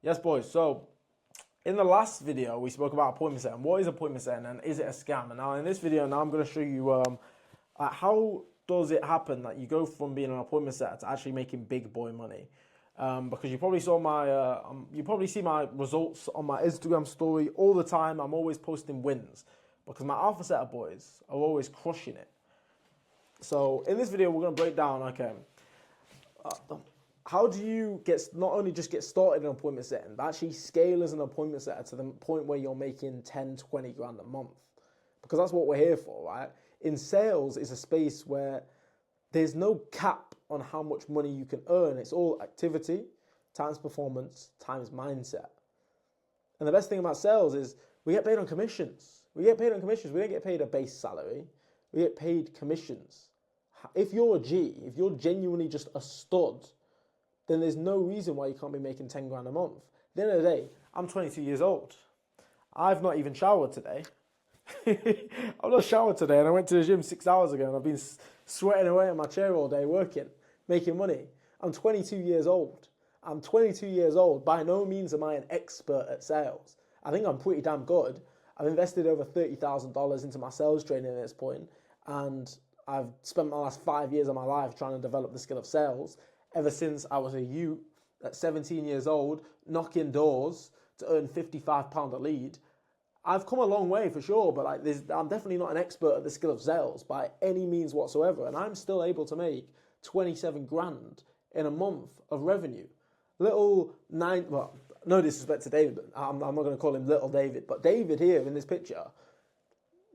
Yes, boys. So, in the last video, we spoke about appointment setting. What is appointment setting, and is it a scam? And now, in this video, I'm going to show you how does it happen that you go from being an appointment setter to actually making big boy money. Because you probably saw you probably see my results on my Instagram story all the time. I'm always posting wins because my alpha setter boys are always crushing it. So, in this video, we're going to break down. Okay. How do you not only just get started in appointment setting, but actually scale as an appointment setter to the point where you're making 10, 20 grand a month? Because that's what we're here for, right? In sales is a space where there's no cap on how much money you can earn. It's all activity times performance times mindset. And the best thing about sales is we get paid on commissions. We don't get paid a base salary. We get paid commissions. If you're a G, if you're genuinely just a stud, then there's no reason why you can't be making 10 grand a month. At the end of the day, I'm 22 years old. I've not even showered today. I've not showered today, and I went to the gym 6 hours ago, and I've been sweating away in my chair all day working, making money. I'm 22 years old. I'm 22 years old. By no means am I an expert at sales. I think I'm pretty damn good. I've invested over $30,000 into my sales training at this point, and I've spent my last 5 years of my life trying to develop the skill of sales. Ever since I was a youth at 17 years old, knocking doors to earn £55 a lead. I've come a long way for sure, but I'm definitely not an expert at the skill of sales by any means whatsoever. And I'm still able to make 27 grand in a month of revenue. No disrespect to David, but I'm not going to call him Little David, but David here in this picture,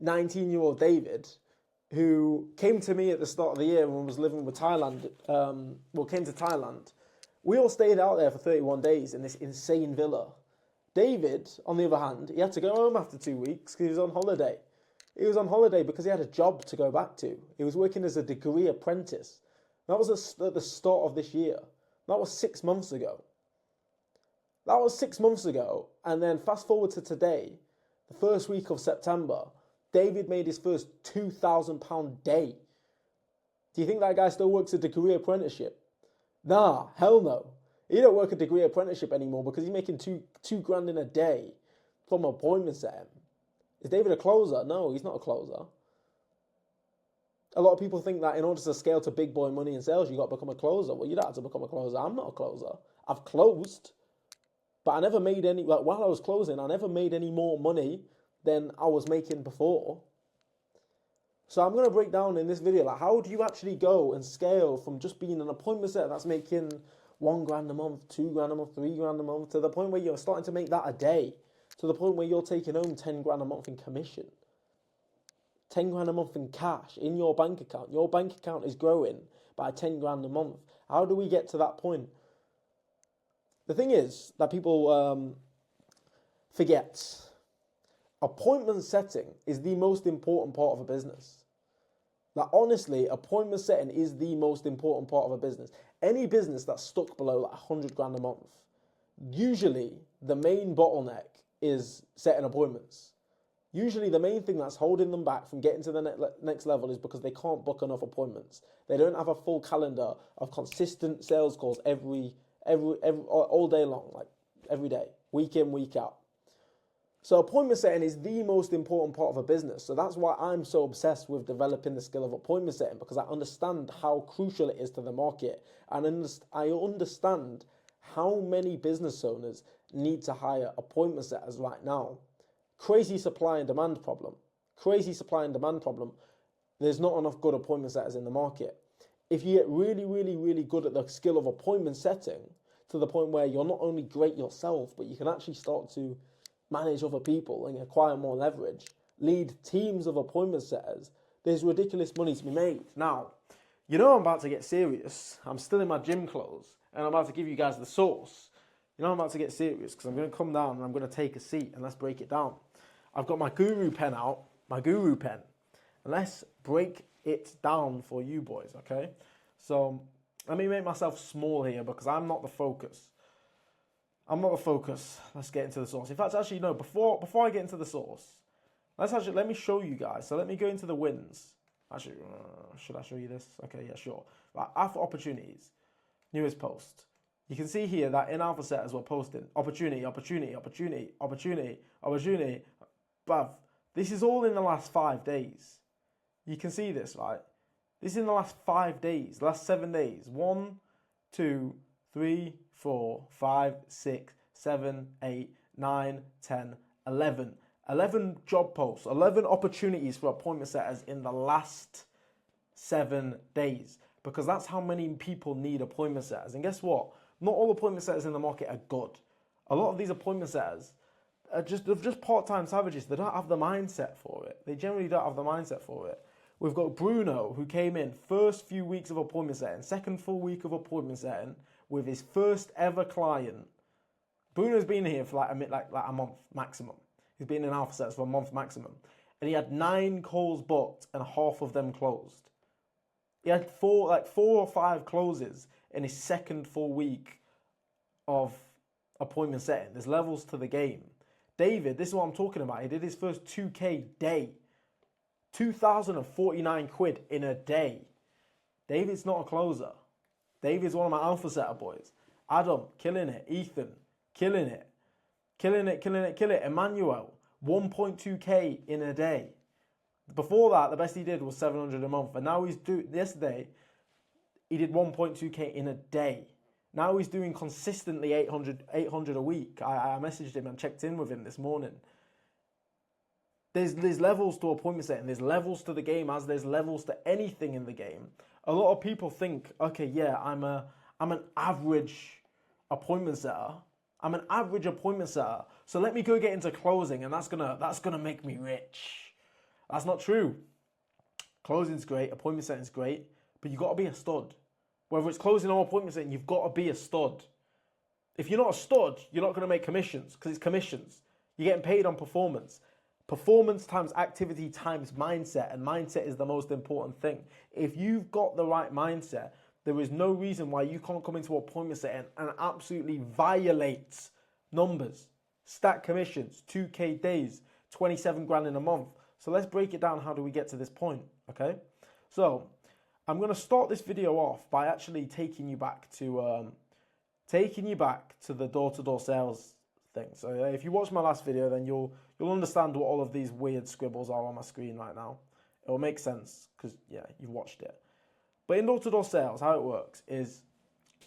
19-year-old David, who came to me at the start of the year when I was living with Thailand, came to Thailand. We all stayed out there for 31 days in this insane villa. David, on the other hand, he had to go home after 2 weeks because he was on holiday. He was on holiday because he had a job to go back to. He was working as a degree apprentice. That was at the start of this year. That was 6 months ago. And then fast forward to today, the first week of September, David made his first £2,000 day. Do you think that guy still works a degree apprenticeship? Nah, hell no. He don't work a degree apprenticeship anymore because he's making two grand in a day from appointment setting. Is David a closer? No, he's not a closer. A lot of people think that in order to scale to big boy money in sales, you got to become a closer. Well, you don't have to become a closer. I'm not a closer. I've closed, but I never made any. While I was closing, I never made any more money than I was making before. So I'm going to break down in this video, how do you actually go and scale from just being an appointment setter that's making 1 grand a month, 2 grand a month, 3 grand a month, to the point where you're starting to make that a day, to the point where you're taking home 10 grand a month in commission, 10 grand a month in cash in your bank account. Your bank account is growing by 10 grand a month. How do we get to that point? The thing is that people forget. Appointment setting is the most important part of a business. Honestly, appointment setting is the most important part of a business. Any business that's stuck below 100 grand a month, usually the main bottleneck is setting appointments. Usually the main thing that's holding them back from getting to the next level is because they can't book enough appointments. They don't have a full calendar of consistent sales calls every all day long, like every day, week in, week out. So appointment setting is the most important part of a business. So that's why I'm so obsessed with developing the skill of appointment setting, because I understand how crucial it is to the market. And I understand how many business owners need to hire appointment setters right now. Crazy supply and demand problem. There's not enough good appointment setters in the market. If you get really, really, really good at the skill of appointment setting to the point where you're not only great yourself, but you can actually start to manage other people and acquire more leverage, lead teams of appointment setters, there's ridiculous money to be made. Now, I'm about to get serious. I'm still in my gym clothes, and I'm about to give you guys the sauce. I'm about to get serious because I'm going to come down and I'm going to take a seat and let's break it down. I've got my Guru pen out, and let's break it down for you boys, okay? So let me make myself small here because I'm not the focus. Let's get into the sauce. In fact, actually, no, before I get into the sauce, let me show you guys. So let me go into the wins. Actually, should I show you this? Okay, yeah, sure. Right, after opportunities, newest post. You can see here that in alpha setters we're posting opportunity, opportunity, opportunity, opportunity, opportunity. Bruv, this is all in the last 5 days. You can see this, right? This is in the last 5 days, last 7 days. 1, 2, 3, 4, 5, 6, 7, 8, 9, 10, 11. 11 job posts, 11 opportunities for appointment setters in the last 7 days. Because that's how many people need appointment setters. And guess what? Not all appointment setters in the market are good. A lot of these appointment setters are just part-time savages. They don't have the mindset for it. They generally don't have the mindset for it. We've got Bruno, who came in first few weeks of appointment setting, second full week of appointment setting with his first ever client. Bruno's been here for like a month maximum. He's been in alpha setters for a month maximum. And he had 9 calls booked and half of them closed. He had 4 or 5 closes in his second full week of appointment setting. There's levels to the game. David, this is what I'm talking about. He did his first 2K day. 2,049 quid in a day. David's not a closer. David's one of my alpha setter boys. Adam, killing it. Ethan, killing it. Killing it, killing it, killing it. Emmanuel, 1.2k in a day. Before that, the best he did was 700 a month. And now yesterday, he did 1.2k in a day. Now he's doing consistently 800 a week. I messaged him and checked in with him this morning. There's levels to appointment setting. There's levels to the game as there's levels to anything in the game. A lot of people think, okay, yeah, I'm an average appointment setter. I'm an average appointment setter. So let me go get into closing and that's gonna make me rich. That's not true. Closing's great, appointment setting's great, but you've got to be a stud. Whether it's closing or appointment setting, you've got to be a stud. If you're not a stud, you're not going to make commissions because it's commissions. You're getting paid on performance. Performance times activity times mindset, and mindset is the most important thing. If you've got the right mindset, there is no reason why you can't come into appointment setting and absolutely violate numbers. Stack commissions, 2K days, 27 grand in a month. So let's break it down. How do we get to this point? Okay. So I'm going to start this video off by actually taking you back to the door-to-door sales thing. So if you watch my last video, then you'll understand what all of these weird scribbles are on my screen right now. It will make sense because, yeah, you've watched it. But in door-to-door sales, how it works is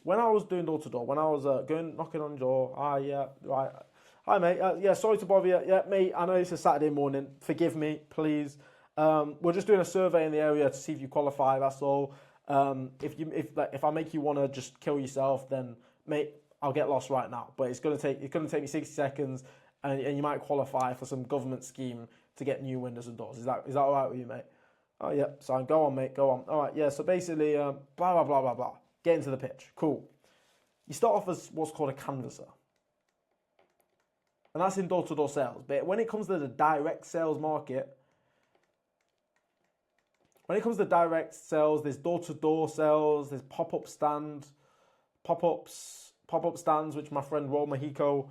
when I was doing door-to-door, when I was going knocking on your door, yeah, right. Hi, mate. Yeah, sorry to bother you. Yeah, mate, I know it's a Saturday morning. Forgive me, please. We're just doing a survey in the area to see if you qualify, that's all. If I make you want to just kill yourself, then, mate, I'll get lost right now. But it's going to take me 60 seconds, and you might qualify for some government scheme to get new windows and doors. Is that all right with you, mate? Oh, yeah. So go on, mate. Go on. All right. Yeah. So basically, blah, blah, blah, blah, blah. Get into the pitch. Cool. You start off as what's called a canvasser. And that's in door-to-door sales. But when it comes to the direct sales market, there's door-to-door sales, there's pop-up stands, pop-up stands, which my friend Raul Mexico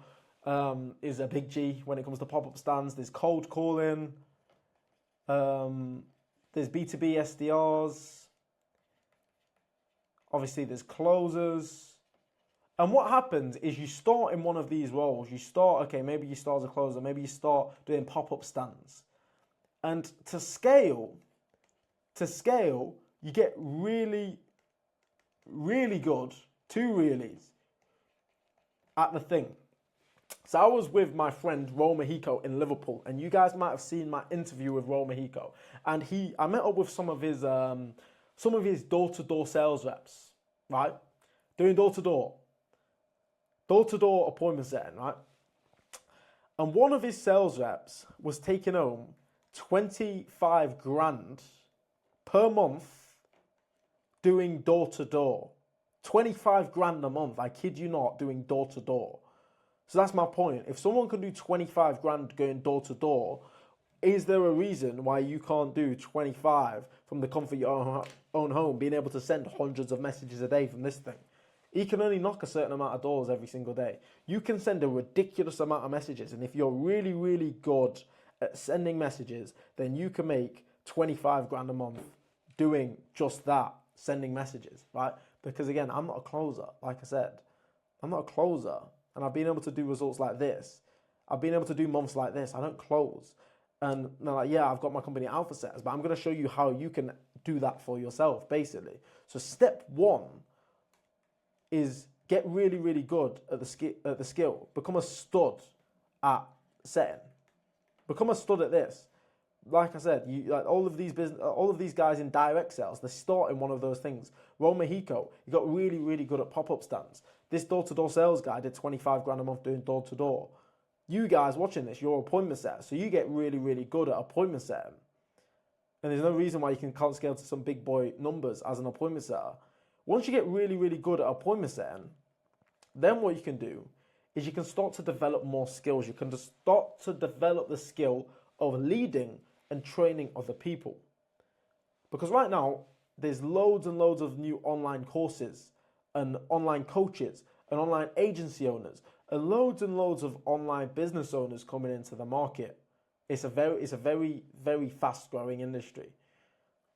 is a big G when it comes to pop-up stands. There's cold calling, there's B2B SDRs, obviously there's closers. And what happens is you start in one of these roles. Maybe you start as a closer, maybe you start doing pop-up stands. And to scale, you get really, really good, 2 reallys at the thing. So I was with my friend Raul Mexico in Liverpool, and you guys might have seen my interview with Raul Mexico. And I met up with some of his door-to-door sales reps, right? Doing door-to-door appointment setting, right? And one of his sales reps was taking home 25 grand per month doing door-to-door. 25 grand a month, I kid you not, doing door-to-door. So that's my point. If someone can do 25 grand going door-to-door, is there a reason why you can't do 25 from the comfort of your own home, being able to send hundreds of messages a day from this thing? He can only knock a certain amount of doors every single day. You can send a ridiculous amount of messages, and if you're really, really good at sending messages, then you can make 25 grand a month doing just that, sending messages, right? Because again, I'm not a closer, like I said. I'm not a closer. And I've been able to do results like this. I've been able to do months like this. I don't close. And they're like, yeah, I've got my company Alpha Setters, but I'm going to show you how you can do that for yourself, basically. So step one is get really, really good at the skill. Become a stud at setting. Become a stud at this. Like I said, like all of these guys in direct sales, they start in one of those things. Ron Mexico, he got really, really good at pop-up stands. This door-to-door sales guy did 25 grand a month doing door-to-door. You guys watching this, you're appointment setters, so you get really, really good at appointment setting. And there's no reason why you can't scale to some big boy numbers as an appointment setter. Once you get really, really good at appointment setting, then what you can do is you can start to develop more skills. You can just start to develop the skill of leading and training other people. Because right now, there's loads and loads of new online courses and online coaches and online agency owners and loads of online business owners coming into the market. It's a very, very fast growing industry.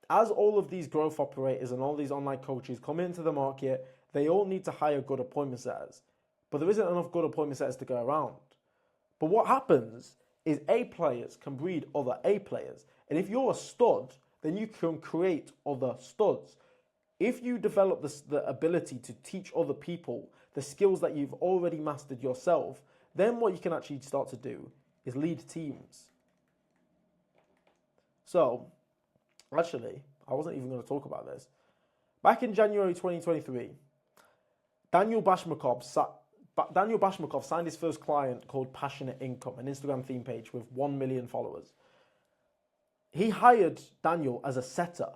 As all of these growth operators and all these online coaches come into the market, they all need to hire good appointment setters. But there isn't enough good appointment setters to go around. But what happens is A players can breed other A players. And if you're a stud, then you can create other studs. If you develop the ability to teach other people the skills that you've already mastered yourself, then what you can actually start to do is lead teams. So, actually, I wasn't even going to talk about this. Back in January 2023, Daniel Bashmakov signed his first client called Passionate Income, an Instagram theme page with 1 million followers. He hired Daniel as a setter,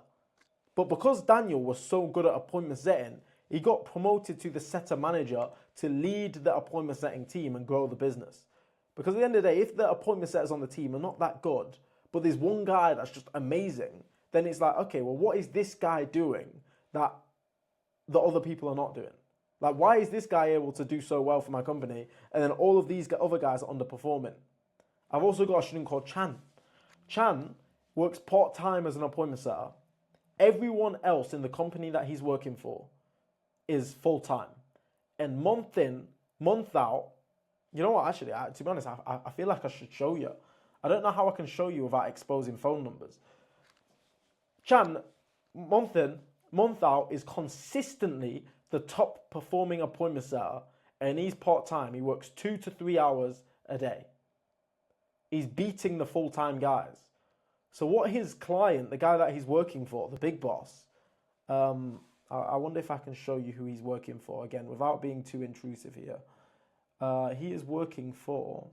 but because Daniel was so good at appointment setting, he got promoted to the setter manager to lead the appointment setting team and grow the business. Because at the end of the day, if the appointment setters on the team are not that good, but there's one guy that's just amazing, then it's like, okay, well, what is this guy doing that the other people are not doing? Like, why is this guy able to do so well for my company, and then all of these other guys are underperforming? I've also got a student called Chan. Chan works part-time as an appointment setter. Everyone else in the company that he's working for is full-time. And month in, month out, you know what, actually, to be honest, I feel like I should show you. I don't know how I can show you without exposing phone numbers. Chan, month in, month out, is consistently the top performing appointment setter, and he's part-time. He works 2 to 3 hours a day. He's beating the full-time guys. So what his client, the guy that he's working for, the big boss, I wonder if I can show you who he's working for, again, without being too intrusive here. He is working for,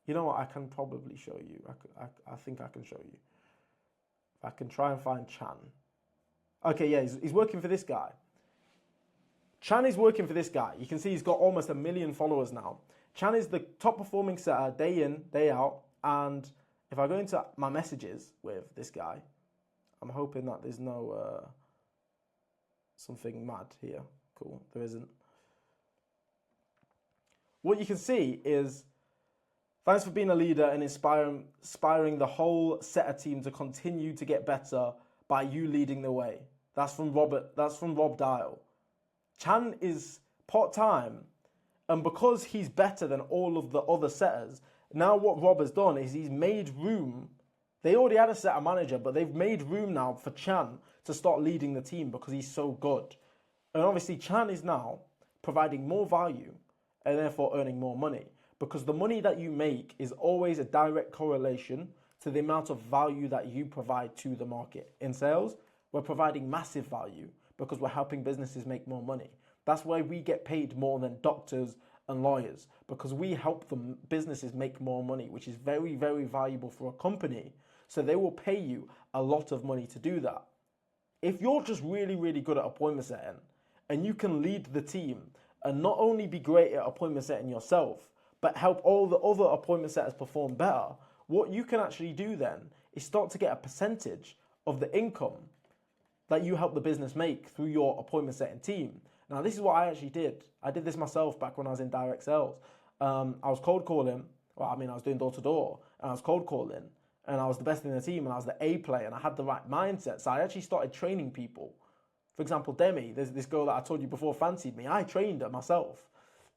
you know what, I can probably show you. I think I can show you. If I can try and find Chan. Okay, yeah, he's working for this guy. Chan is working for this guy. You can see he's got almost 1 million followers now. Chan is the top performing setter day in, day out. And if I go into my messages with this guy, I'm hoping that there's no something mad here. Cool, there isn't. What you can see is, thanks for being a leader and inspiring the whole setter team to continue to get better by you leading the way. That's from Rob Dial. Chan is part-time, and because he's better than all of the other setters, now what Rob has done is he's made room. They already had a setter manager, but they've made room now for Chan to start leading the team because he's so good. And obviously Chan is now providing more value and therefore earning more money, because the money that you make is always a direct correlation to the amount of value that you provide to the market. In sales, we're providing massive value because we're helping businesses make more money. That's why we get paid more than doctors and lawyers, because we help them businesses make more money, which is very, very valuable for a company. So they will pay you a lot of money to do that. If you're just really, really good at appointment setting and you can lead the team and not only be great at appointment setting yourself, but help all the other appointment setters perform better, what you can actually do then is start to get a percentage of the income that you help the business make through your appointment setting team. Now, this is what I actually did. I did this myself back when I was in direct sales. I was cold calling. Well, I was doing door to door, and I was cold calling, and I was the best in the team, and I was the A player, and I had the right mindset. So I actually started training people For example, Demi, there's this girl that I told you before fancied me. I trained her myself.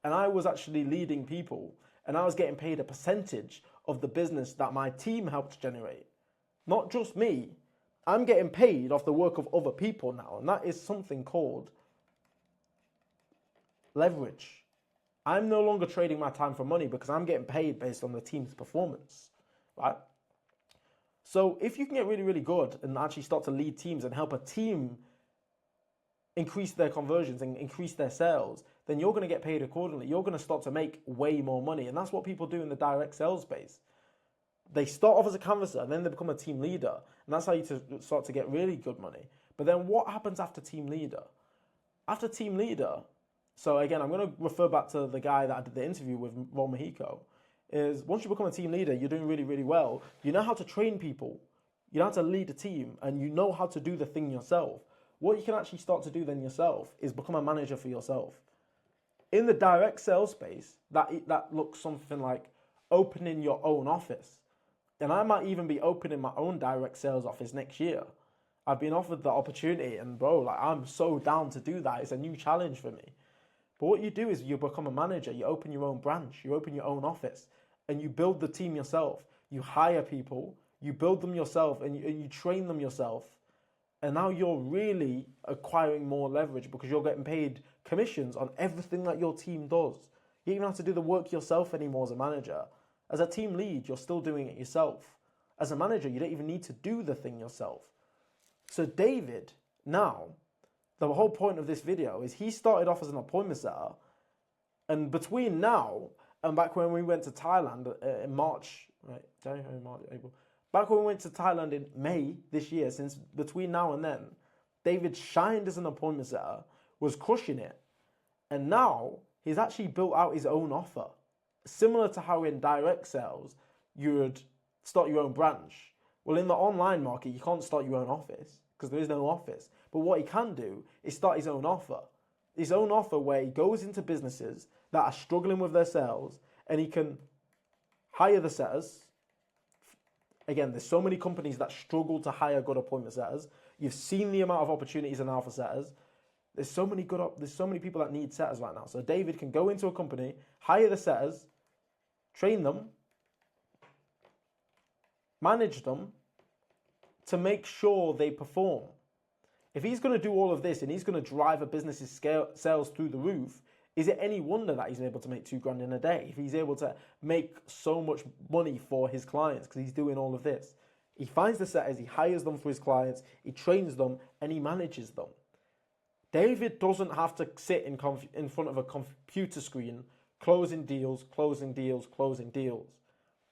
And I was actually leading people. And I was getting paid a percentage of the business that my team helped generate. Not just me. I'm getting paid off the work of other people now. And that is something called leverage. I'm no longer trading my time for money because I'm getting paid based on the team's performance, right? So if you can get really, really good and actually start to lead teams and help a team increase their conversions and increase their sales, then you're going to get paid accordingly. You're going to start to make way more money. And that's what people do in the direct sales space. They start off as a canvasser and then they become a team leader. And that's how you start to get really good money. But then what happens after team leader? After team leader, so again, I'm going to refer back to the guy that I did the interview with, Ron Mexico, is once you become a team leader, you're doing really, really well. You know how to train people. You know how to lead a team and you know how to do the thing yourself. What you can actually start to do then yourself is become a manager for yourself. In the direct sales space, that looks something like opening your own office. And I might even be opening my own direct sales office next year. I've been offered the opportunity and bro, like I'm so down to do that. It's a new challenge for me. But what you do is you become a manager, you open your own branch, you open your own office, and you build the team yourself. You hire people, you build them yourself, and you train them yourself. And now you're really acquiring more leverage because you're getting paid commissions on everything that your team does. You don't even have to do the work yourself anymore as a manager. As a team lead, you're still doing it yourself. As a manager, you don't even need to do the thing yourself. So David, now, the whole point of this video is he started off as an appointment setter, and between now and back when we went to Thailand in March, right? January, March, April. Back when we went to Thailand in May this year, since between now and then, David shined as an appointment setter, was crushing it, and now he's actually built out his own offer. Similar to how in direct sales, you would start your own branch. Well, in the online market, you can't start your own office because there is no office. But what he can do is start his own offer. His own offer where he goes into businesses that are struggling with their sales and he can hire the setters. Again, there's so many companies that struggle to hire good appointment setters. You've seen the amount of opportunities in alpha setters. There's so many people that need setters right now. So David can go into a company, hire the setters, train them, manage them to make sure they perform. If he's going to do all of this and he's going to drive a business's sales through the roof, is it any wonder that he's able to make $2,000 in a day? If he's able to make so much money for his clients because he's doing all of this. He finds the setters, he hires them for his clients, he trains them, and he manages them. David doesn't have to sit in front of a computer screen closing deals, closing deals, closing deals.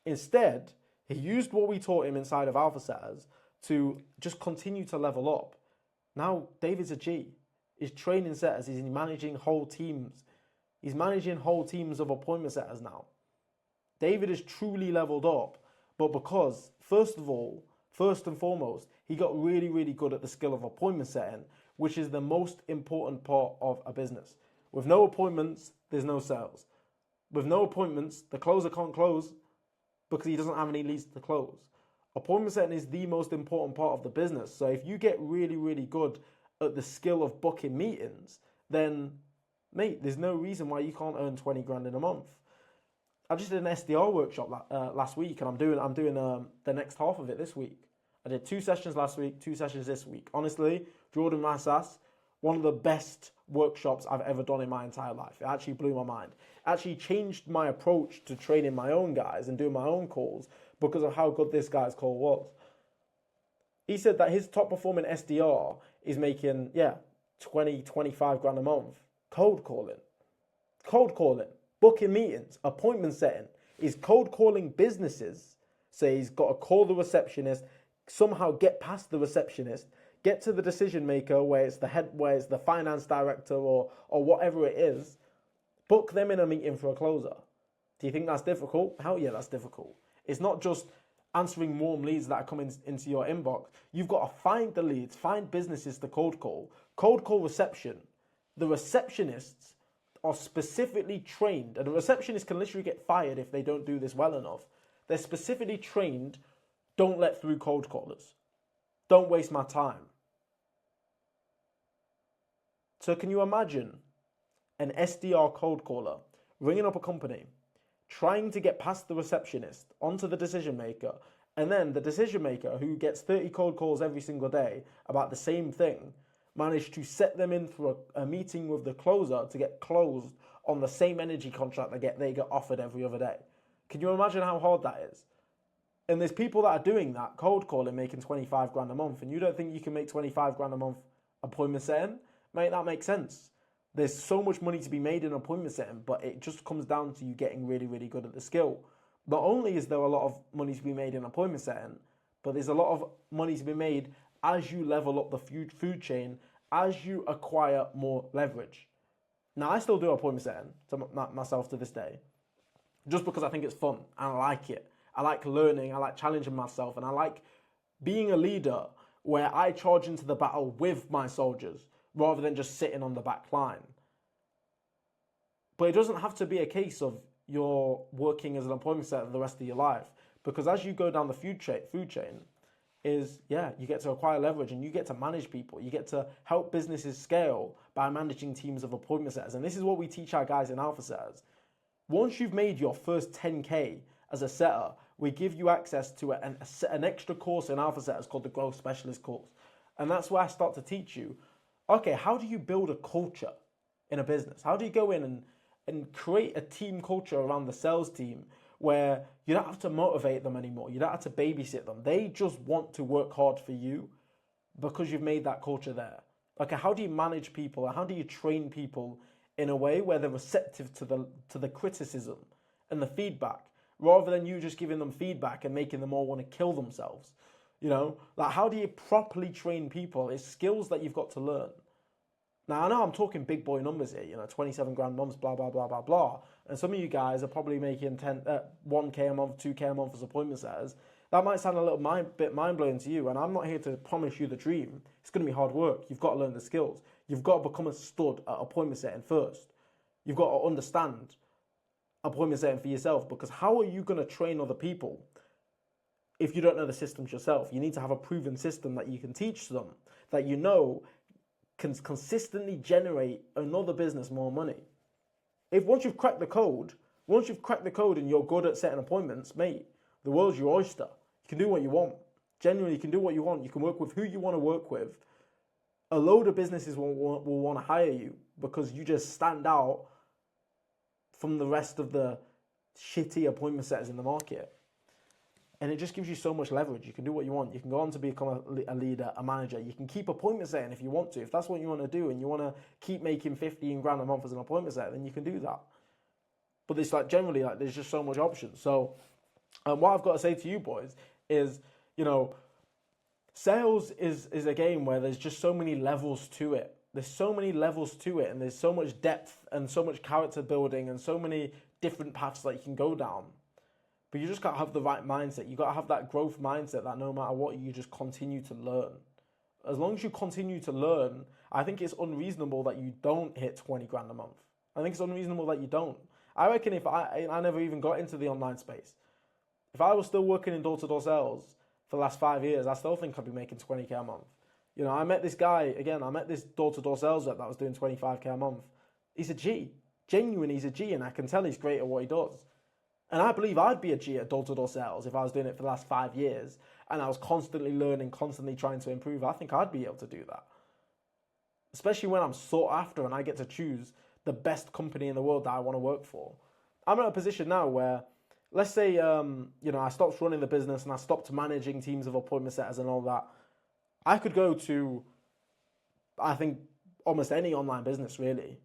Instead, he used what we taught him inside of Alpha Setters to just continue to level up. Now, David's a G. He's training setters. He's managing whole teams. He's managing whole teams of appointment setters now. David is truly leveled up, but because, first and foremost, he got really, really good at the skill of appointment setting, which is the most important part of a business. With no appointments, there's no sales. With no appointments, the closer can't close because he doesn't have any leads to close. Appointment setting is the most important part of the business. So if you get really, really good at the skill of booking meetings, then, mate, there's no reason why you can't earn $20,000 in a month. I just did an SDR workshop last week, and I'm doing the next half of it this week. I did 2 sessions last week, 2 sessions this week. Honestly, Jordan Massas, one of the best workshops I've ever done in my entire life. It actually blew my mind. It actually changed my approach to training my own guys and doing my own calls because of how good this guy's call was. He said that his top performing SDR is making, 20, 25 grand a month. Cold calling, booking meetings, appointment setting. He's cold calling businesses. So he's got to call the receptionist, somehow get past the receptionist, get to the decision maker where it's the head, where it's the finance director or whatever it is, book them in a meeting for a closer. Do you think that's difficult? Hell yeah, that's difficult. It's not just answering warm leads that are coming into your inbox. You've got to find the leads, find businesses to cold call reception. The receptionists are specifically trained, and a receptionist can literally get fired if they don't do this well enough. They're specifically trained, don't let through cold callers. Don't waste my time. So can you imagine an SDR cold caller ringing up a company, trying to get past the receptionist onto the decision maker, and then the decision maker, who gets 30 cold calls every single day about the same thing, managed to set them in for a meeting with the closer to get closed on the same energy contract they get offered every other day? Can you imagine how hard that is? And there's people that are doing that, cold calling, making 25 grand a month, and you don't think you can make 25 grand a month appointment setting? Mate, that makes sense. There's so much money to be made in appointment setting, but it just comes down to you getting really, really good at the skill. Not only is there a lot of money to be made in appointment setting, but there's a lot of money to be made as you level up the food chain, as you acquire more leverage. Now, I still do appointment setting to myself to this day, just because I think it's fun and I like it. I like learning, I like challenging myself, and I like being a leader where I charge into the battle with my soldiers rather than just sitting on the back line. But it doesn't have to be a case of you're working as an appointment setter the rest of your life, because as you go down the food chain, you get to acquire leverage and you get to manage people. You get to help businesses scale by managing teams of appointment setters. And this is what we teach our guys in Alpha Setters. Once you've made your first 10K as a setter, we give you access to an extra course in Alpha Setters called the Growth Specialist course. And that's where I start to teach you, okay, how do you build a culture in a business? How do you go in and create a team culture around the sales team where you don't have to motivate them anymore? You don't have to babysit them. They just want to work hard for you because you've made that culture there. Okay, how do you manage people? How do you train people in a way where they're receptive to the criticism and the feedback, rather than you just giving them feedback and making them all want to kill themselves? You know, like, how do you properly train people? It's skills that you've got to learn. Now, I know I'm talking big boy numbers here, 27 grand months, blah, blah, blah, blah, blah. And some of you guys are probably making 1K a month, 2K a month as appointment setters. That might sound a little bit mind-blowing to you, and I'm not here to promise you the dream. It's going to be hard work. You've got to learn the skills. You've got to become a stud at appointment setting first. You've got to understand appointment setting for yourself, because how are you going to train other people if you don't know the systems yourself? You need to have a proven system that you can teach them, that you know can consistently generate another business more money. Once you've cracked the code and you're good at setting appointments, mate, the world's your oyster. You can do what you want. Genuinely, you can do what you want. You can work with who you want to work with. A load of businesses will want to hire you because you just stand out from the rest of the shitty appointment setters in the market. And it just gives you so much leverage. You can do what you want. You can go on to become a leader, a manager. You can keep appointment setting if you want to. If that's what you want to do and you want to keep making 15 grand a month as an appointment setter, then you can do that. But it's like, generally, like, there's just so much options. So what I've got to say to you boys is, sales is a game where there's just so many levels to it. There's so many levels to it, and there's so much depth and so much character building and so many different paths that you can go down. But you just got to have the right mindset. You got to have that growth mindset that no matter what, you just continue to learn. As long as you continue to learn, I think it's unreasonable that you don't hit 20 grand a month. I think it's unreasonable that you don't. I reckon if I never even got into the online space, if I was still working in door-to-door sales for the last 5 years, I still think I'd be making 20K a month. I met this guy, I met this door-to-door sales rep that was doing 25K a month. He's a G. Genuinely, he's a G, and I can tell he's great at what he does. And I believe I'd be a G at door-to-door sales if I was doing it for the last 5 years and I was constantly learning, constantly trying to improve. I think I'd be able to do that. Especially when I'm sought after and I get to choose the best company in the world that I want to work for. I'm in a position now where, let's say, I stopped running the business and I stopped managing teams of appointment setters and all that. I could go to, I think, almost any online business, really.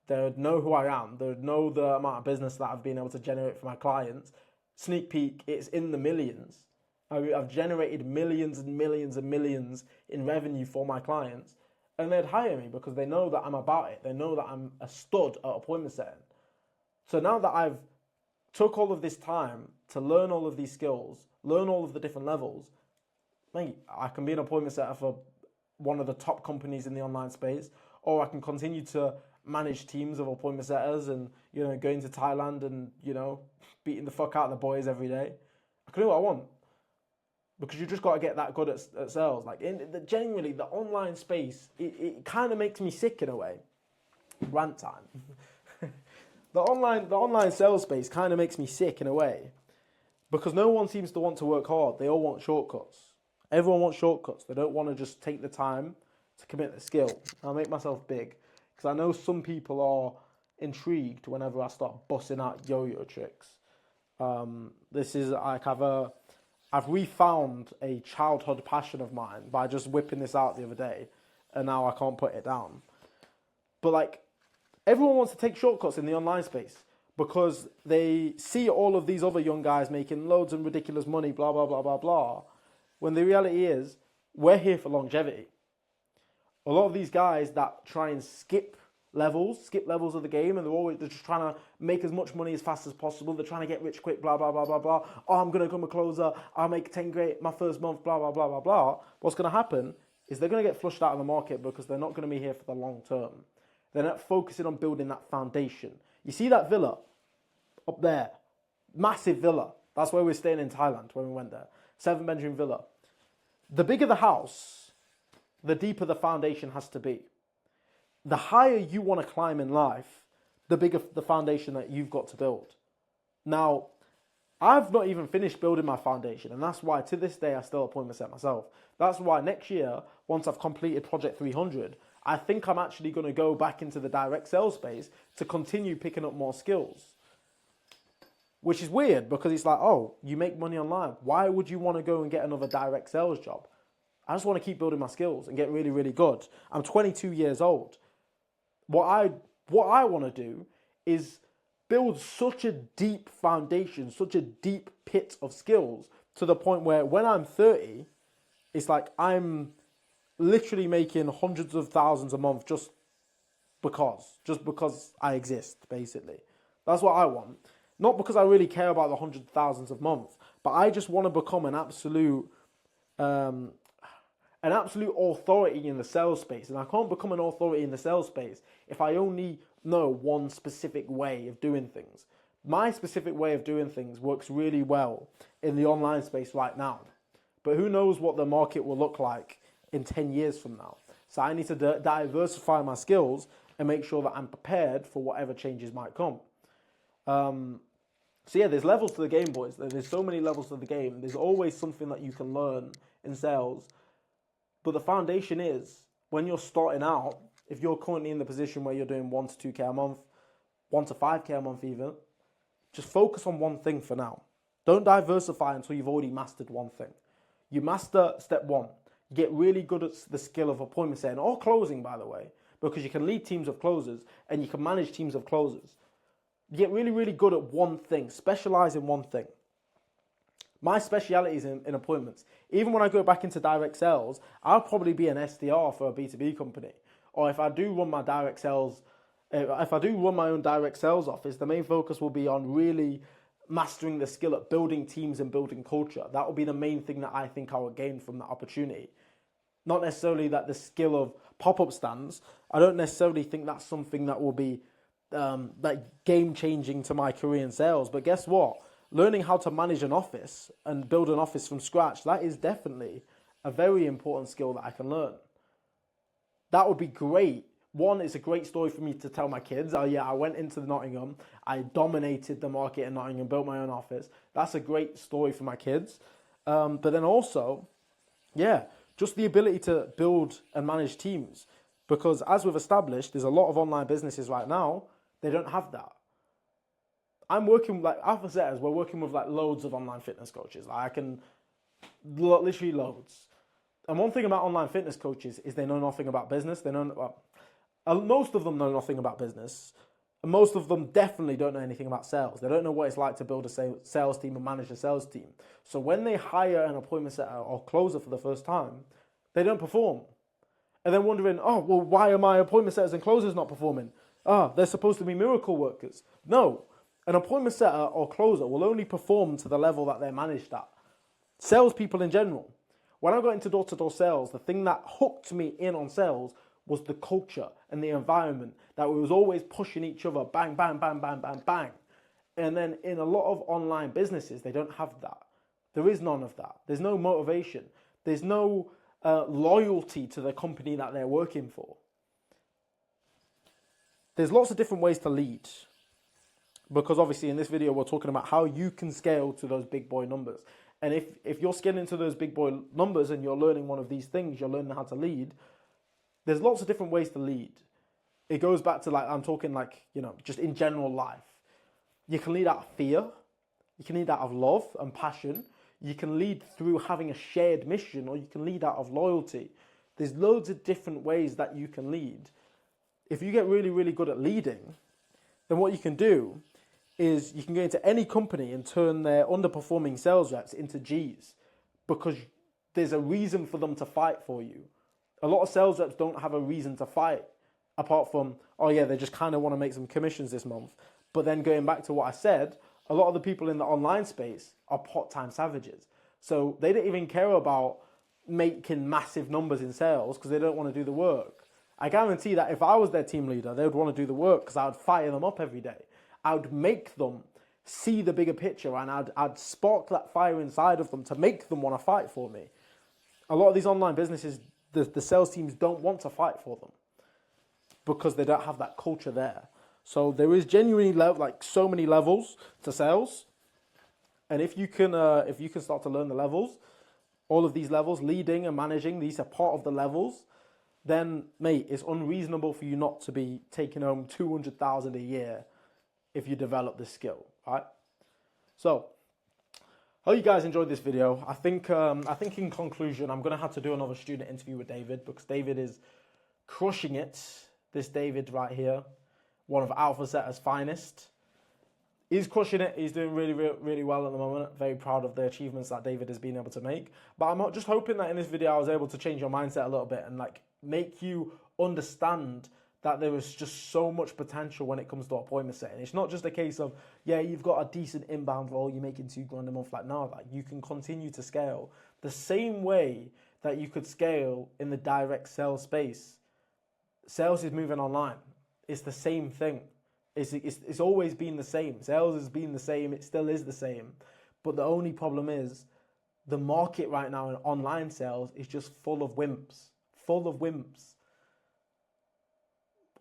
They would know who I am. They would know the amount of business that I've been able to generate for my clients. Sneak peek, it's in the millions. I've generated millions and millions and millions in revenue for my clients. And they'd hire me because they know that I'm about it. They know that I'm a stud at appointment setting. So now that I've took all of this time to learn all of these skills, learn all of the different levels, mate, I can be an appointment setter for one of the top companies in the online space, or I can continue to manage teams of appointment setters and, going to Thailand and, beating the fuck out of the boys every day. I can do what I want. because you just got to get that good at sales. Like genuinely, the online space, it kind of makes me sick in a way. Rant time. The online sales space kind of makes me sick in a way, because no one seems to want to work hard. They all want shortcuts. Everyone wants shortcuts. They don't want to just take the time to commit the skill. I'll make myself big, because I know some people are intrigued whenever I start busting out yo-yo tricks. This is like I've refound a childhood passion of mine by just whipping this out the other day, and now I can't put it down. But like, everyone wants to take shortcuts in the online space because they see all of these other young guys making loads and ridiculous money, blah, blah, blah, blah, blah. When the reality is, we're here for longevity. A lot of these guys that try and skip levels of the game, and they're just trying to make as much money as fast as possible. They're trying to get rich quick, blah, blah, blah, blah, blah. Oh, I'm going to become a closer. I'll make 10 great my first month, blah, blah, blah, blah, blah. What's going to happen is they're going to get flushed out of the market because they're not going to be here for the long term. They're not focusing on building that foundation. You see that villa up there? Massive villa. That's where we're staying in Thailand when we went there. 7-bedroom villa. The bigger the house, the deeper the foundation has to be. The higher you want to climb in life, the bigger the foundation that you've got to build. Now, I've not even finished building my foundation, and that's why to this day I still appointment set myself. That's why next year, once I've completed Project 300, I think I'm actually going to go back into the direct sales space to continue picking up more skills. Which is weird, because it's like, oh, you make money online. Why would you want to go and get another direct sales job? I just want to keep building my skills and get really, really good. I'm 22 years old. What I want to do is build such a deep foundation, such a deep pit of skills, to the point where when I'm 30, it's like I'm literally making hundreds of thousands a month just because I exist, basically. That's what I want. Not because I really care about the hundreds of thousands a month, but I just want to become an absolute authority in the sales space. And I can't become an authority in the sales space if I only know one specific way of doing things. My specific way of doing things works really well in the online space right now. But who knows what the market will look like in 10 years from now. So I need to diversify my skills and make sure that I'm prepared for whatever changes might come. So yeah, there's levels to the game, boys. There's so many levels to the game. There's always something that you can learn in sales. But the foundation is, when you're starting out, if you're currently in the position where you're doing 1 to 2K a month, 1 to 5K a month even, just focus on one thing for now. Don't diversify until you've already mastered one thing. You master step 1. Get really good at the skill of appointment setting, or closing, by the way, because you can lead teams of closers and you can manage teams of closers. You get really, really good at one thing. Specialize in one thing. My speciality is in appointments. Even when I go back into direct sales, I'll probably be an SDR for a B2B company. Or if I do run my direct sales, if I do run my own direct sales office, the main focus will be on really mastering the skill at building teams and building culture. That will be the main thing that I think I will gain from that opportunity. Not necessarily that the skill of pop-up stands. I don't necessarily think that's something that will be game-changing to my career in sales. But guess what? Learning how to manage an office and build an office from scratch, that is definitely a very important skill that I can learn. That would be great. One, it's a great story for me to tell my kids. Oh yeah, I went into Nottingham, I dominated the market in Nottingham, built my own office. That's a great story for my kids. But then also, yeah, just the ability to build and manage teams. Because as we've established, there's a lot of online businesses right now, they don't have that. I'm working like Alpha Setters, we're working with like loads of online fitness coaches. Like I can literally loads. And one thing about online fitness coaches is they know nothing about business. Most of them know nothing about business. And most of them definitely don't know anything about sales. They don't know what it's like to build a sales team and manage a sales team. So when they hire an appointment setter or closer for the first time, they don't perform. And then wondering, oh, well, why are my appointment setters and closers not performing? They're supposed to be miracle workers. No. An appointment setter or closer will only perform to the level that they're managed at. Salespeople in general. When I got into door-to-door sales, the thing that hooked me in on sales was the culture and the environment, that we was always pushing each other, bang, bang, bang, bang, bang, bang. And then in a lot of online businesses, they don't have that. There is none of that. There's no motivation. There's no loyalty to the company that they're working for. There's lots of different ways to lead, because obviously in this video we're talking about how you can scale to those big boy numbers. And if you're scaling to those big boy numbers and you're learning one of these things, you're learning how to lead, there's lots of different ways to lead. It goes back to, like, I'm talking like, you know, just in general life. You can lead out of fear. You can lead out of love and passion. You can lead through having a shared mission, or you can lead out of loyalty. There's loads of different ways that you can lead. If you get really, really good at leading, then what you can do is you can go into any company and turn their underperforming sales reps into Gs, because there's a reason for them to fight for you. A lot of sales reps don't have a reason to fight apart from, oh yeah, they just kind of want to make some commissions this month. But then going back to what I said, a lot of the people in the online space are part-time savages. So they don't even care about making massive numbers in sales because they don't want to do the work. I guarantee that if I was their team leader, they would want to do the work because I would fire them up every day. I would make them see the bigger picture, and I'd spark that fire inside of them to make them want to fight for me. A lot of these online businesses, the sales teams don't want to fight for them because they don't have that culture there. So there is genuinely like so many levels to sales, and if you can start to learn the levels, all of these levels, leading and managing, these are part of the levels. Then, mate, it's unreasonable for you not to be taking home 200,000 a year if you develop this skill, right? So, hope you guys enjoyed this video. I think in conclusion, I'm gonna have to do another student interview with David, because David is crushing it. This David right here, one of Alpha Setta's finest. He's crushing it. He's doing really, really, really well at the moment. Very proud of the achievements that David has been able to make. But I'm just hoping that in this video I was able to change your mindset a little bit and like make you understand that there is just so much potential when it comes to appointment setting. It's not just a case of, yeah, you've got a decent inbound role, you're making $2,000 a month. Like, no, like you can continue to scale the same way that you could scale in the direct sales space. Sales is moving online. It's the same thing. It's always been the same. Sales has been the same. It still is the same. But the only problem is the market right now in online sales is just full of wimps. Full of wimps.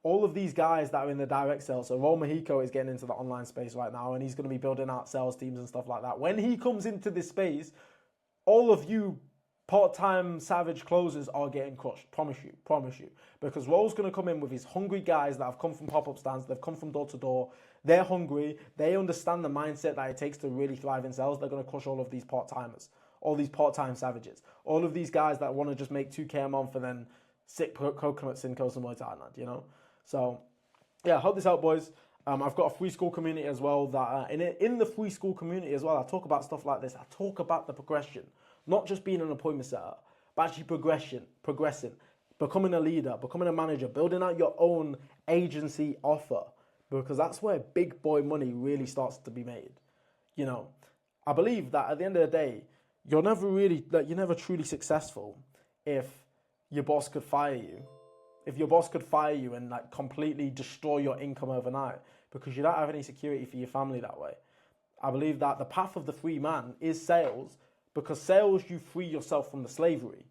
All of these guys that are in the direct sales, so Raul Mexico is getting into the online space right now, and he's going to be building out sales teams and stuff like that. When he comes into this space, all of you part-time savage closers are getting crushed. Promise you. Because Raul's going to come in with his hungry guys that have come from pop-up stands, they've come from door to door, they're hungry, they understand the mindset that it takes to really thrive in sales. They're going to crush all of these part-timers, all these part-time savages, all of these guys that want to just make 2K a month and then sit coconuts in Koh Samui, Thailand, you know? So, yeah, I hope this helped, boys. I've got a free school community as well. That in the free school community as well, I talk about stuff like this. I talk about the progression, not just being an appointment setter, but actually progressing, becoming a leader, becoming a manager, building out your own agency offer, because that's where big boy money really starts to be made. You know, I believe that at the end of the day, you're never truly successful if your boss could fire you. If your boss could fire you and like completely destroy your income overnight, because you don't have any security for your family that way. I believe that the path of the free man is sales, because sales, you free yourself from the slavery.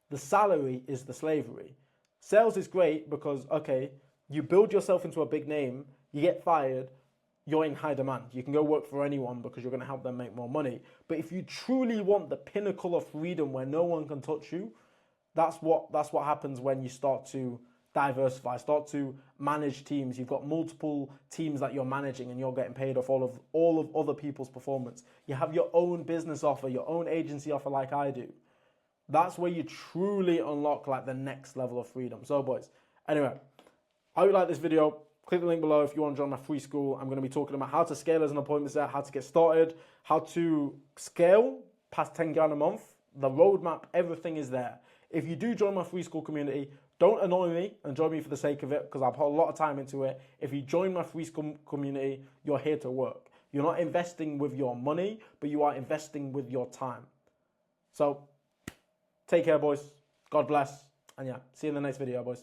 The salary is the slavery. Sales is great because, okay, you build yourself into a big name, you get fired, you're in high demand. You can go work for anyone because you're going to help them make more money. But if you truly want the pinnacle of freedom where no one can touch you, that's what happens when you start to diversify, start to manage teams. You've got multiple teams that you're managing and you're getting paid off all of other people's performance. You have your own business offer, your own agency offer like I do. That's where you truly unlock like the next level of freedom. So boys, anyway, I hope you like this video. Click the link below if you want to join my free school. I'm going to be talking about how to scale as an appointment set, how to get started, how to scale past 10 grand a month. The roadmap, everything is there. If you do join my free school community, don't annoy me and join me for the sake of it, because I put a lot of time into it. If you join my free school community, you're here to work. You're not investing with your money, but you are investing with your time. So, take care, boys. God bless. And yeah, see you in the next video, boys.